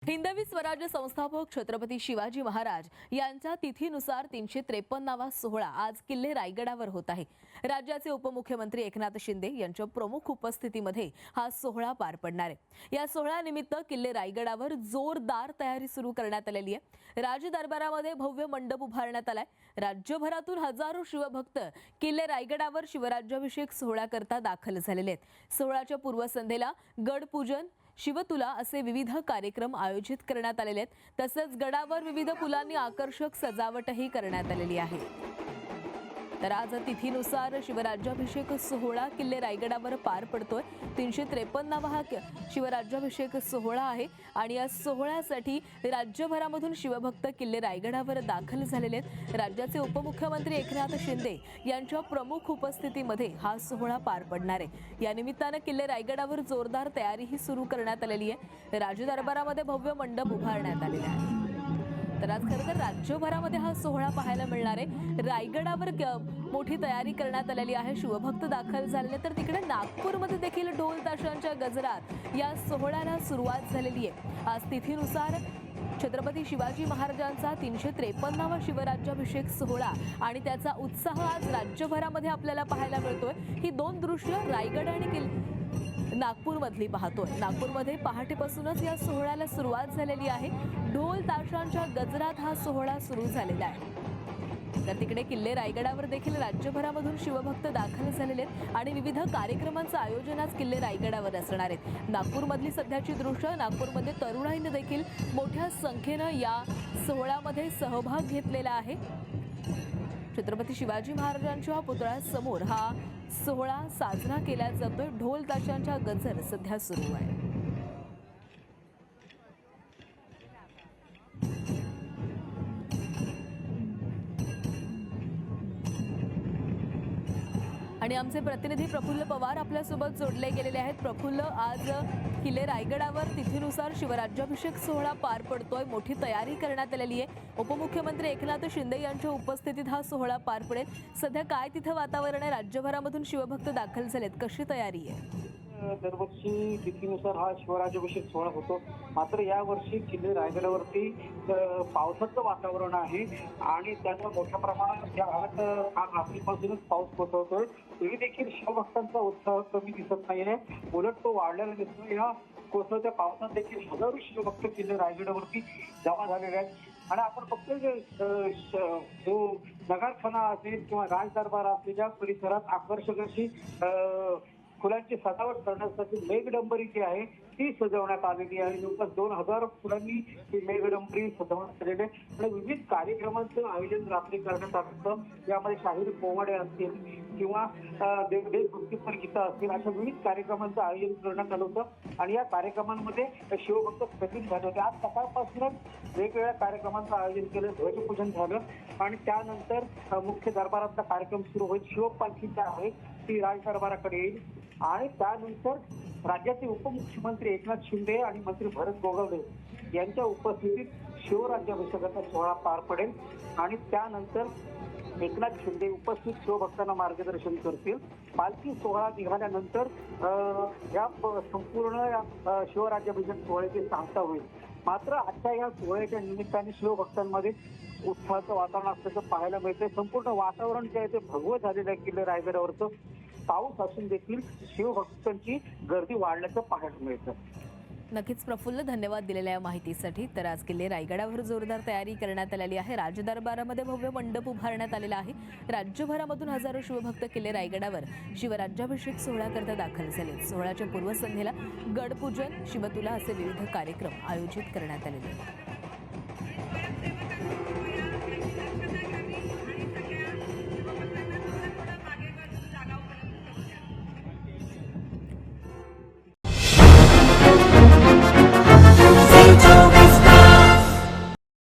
हिंदवी स्वराज्य संस्थापक छत्रपती शिवाजी महाराज यांच्या तिथीनुसार 353वा सोहळा आज किल्ले रायगडावर होत आहे। राज्याचे उपमुख्यमंत्री एकनाथ शिंदे यांच्या प्रमुख उपस्थितीमध्ये हा सोहळा पार पडणार आहे। या सोहळ्यानिमित्त किल्ले रायगडावर जोरदार तयारी सुरू करण्यात आलेली आहे। राजदरबारामध्ये भव्य मंडप उभारण्यात आलाय। राज्यभरातून हजारो शिवभक्त किल्ले रायगडावर शिवराज्याभिषेक सोहळ्याकरता दाखल झालेले आहेत। सोहळ्याच्या पूर्वसंध्येला गडपूजन, शिवतुला असे विविध कार्यक्रम आयोजित करण्यात आलेले आहेत। तसंच गडावर विविध फुलांनी आकर्षक सजावटही करण्यात आलेली आहे। तर आज तिथीनुसार शिवराज्याभिषेक सोहळा किल्ले रायगडावर पार पडतोय। 353वा हा शिवराज्याभिषेक सोहळा आहे आणि या सोहळ्यासाठी राज्यभरामधून शिवभक्त किल्ले रायगडावर दाखल झालेले आहेत। राज्याचे उपमुख्यमंत्री एकनाथ शिंदे यांच्या प्रमुख उपस्थितीमध्ये हा सोहळा पार पडणार आहे। या निमित्ताने किल्ले रायगडावर जोरदार तयारीही सुरू करण्यात आलेली आहे। राजदरबारामध्ये भव्य मंडप उभारण्यात आलेले आहे। तर आज खरं तर राज्यभरामध्ये हा सोहळा पाहायला मिळणार आहे। रायगडावर मोठी तयारी करण्यात आलेली आहे। शिवभक्त दाखल झालेले तर तिकडे नागपूरमध्ये देखील ढोल ताशांच्या गजरात या सोहळ्याला सुरुवात झालेली आहे। आज तिथीनुसार छत्रपती शिवाजी महाराजांचा 353वा शिवराज्याभिषेक सोहळा आणि त्याचा उत्साह आज राज्यभरामध्ये आपल्याला पाहायला मिळतोय। ही दोन दृश्य रायगड आणि नागपूरमधली पाहतोय। नागपूरमध्ये पहाटेपासूनच या सोहळ्याला सुरुवात झालेली आहे। ढोल ताशांच्या गजरात हा सोहळा सुरू झालेला आहे। तर तिकडे किल्ले रायगडावर देखील राज्यभरामधून शिवभक्त दाखल झालेले आहेत आणि विविध कार्यक्रमांचं आयोजन आज किल्ले रायगडावर असणार आहे। नागपूरमधली सध्याची दृश्य, नागपूरमध्ये तरुणाईने देखील मोठ्या संख्येने या सोहळ्यामध्ये सहभाग घेतलेला आहे। छत्रपती शिवाजी महाराजांच्या पुतळ्यासमोर हा सोहळा साजरा केला जातोय। ढोल ताशांच्या गजर सध्या सुरू आहे। आणि आमचे प्रतिनिधी प्रफुल्ल पवार आपल्यासोबत जोडले गेलेले आहेत। प्रफुल्ल, आज किल्ले रायगडावर तिथीनुसार शिवराज्याभिषेक सोहळा पार पडतोय। मोठी तयारी करण्यात आलेली आहे। उपमुख्यमंत्री एकनाथ शिंदे यांच्या उपस्थितीत हा सोहळा पार पडेल। सध्या काय तिथे वातावरण आहे? राज्यभरामधून शिवभक्त दाखल झालेत, कशी तयारी आहे? दरवर्षी तिथीनुसार हा शिवराज्याभिषेक सोहळा होतो। मात्र यावर्षी किल्ले रायगडावरती पावसाचं वातावरण आहे आणि त्याचा मोठ्या प्रमाणात या आज रात्रीपासूनच पाऊस कोसळतोय। तरी देखील शिवभक्तांचा उत्साह कमी दिसत नाहीये, उलट तो वाढलेला दिसतो। या कोसळत्या पावसात देखील हजारो शिवभक्त किल्ले रायगडावरती जमा झालेले आहेत आणि आपण फक्त जो नगारखाना असेल किंवा राजदरबार असेल या परिसरात आकर्षक अशी फुलांची सजावट करण्यासाठी मेघडंबरी जी आहे ती सजवण्यात आलेली आहे। जवळपास 2000 फुलांनी ही मेघडंबरी सजवण्यात आलेली आहे आणि विविध कार्यक्रमांचं आयोजन रात्री करण्यात आलं। यामध्ये शाहीर पोवाडे असतील किंवा देशभक्तीपर गीतं असतील, अशा विविध कार्यक्रमांचं आयोजन करण्यात आलं होतं आणि या कार्यक्रमांमध्ये शिवभक्त प्रतिनिधी झाले होते। आज सकाळपासूनच वेगवेगळ्या कार्यक्रमांचं आयोजन केलं, ध्वजपूजन झालं आणि त्यानंतर मुख्य दरबारातला कार्यक्रम सुरू होईल। शिवपालखी जी आहे ती राजदरबाराकडे येईल आणि त्यानंतर राज्याचे उपमुख्यमंत्री एकनाथ शिंदे आणि मंत्री भरत गोगावले यांच्या उपस्थितीत शिवराज्याभिषेकाचा सोहळा पार पडेल आणि त्यानंतर एकनाथ शिंदे उपस्थित शिवभक्तांना मार्गदर्शन करतील। पालखी सोहळा निघाल्यानंतर या संपूर्ण शिवराज्याभिषेक सोहळ्याची सांगता होईल। मात्र आजच्या या सोहळ्याच्या निमित्ताने शिवभक्तांमध्ये उत्साहाचं वातावरण असल्याचं पाहायला मिळतंय। संपूर्ण वातावरण जे आहे ते भगवं झालेलं आहे किल्ले रायगडावरचं। पाऊस असून देखील शिवभक्तांची गर्दी वाढल्याचं पाहायला मिळतं। नक्कीच प्रफुल्ल, धन्यवाद दिलेल्या या माहितीसाठी। तर आज किल्ले रायगडावर जोरदार तयारी करण्यात आलेली आहे। राजदरबारामध्ये भव्य मंडप उभारण्यात आलेला आहे। राज्यभरामधून हजारो शिवभक्त किल्ले रायगडावर शिवराज्याभिषेक सोहळ्याकरता दाखल झाले। सोहळ्याच्या पूर्वसंध्येला गडपूजन, शिवतुला असे विविध कार्यक्रम आयोजित करण्यात आलेले आहेत।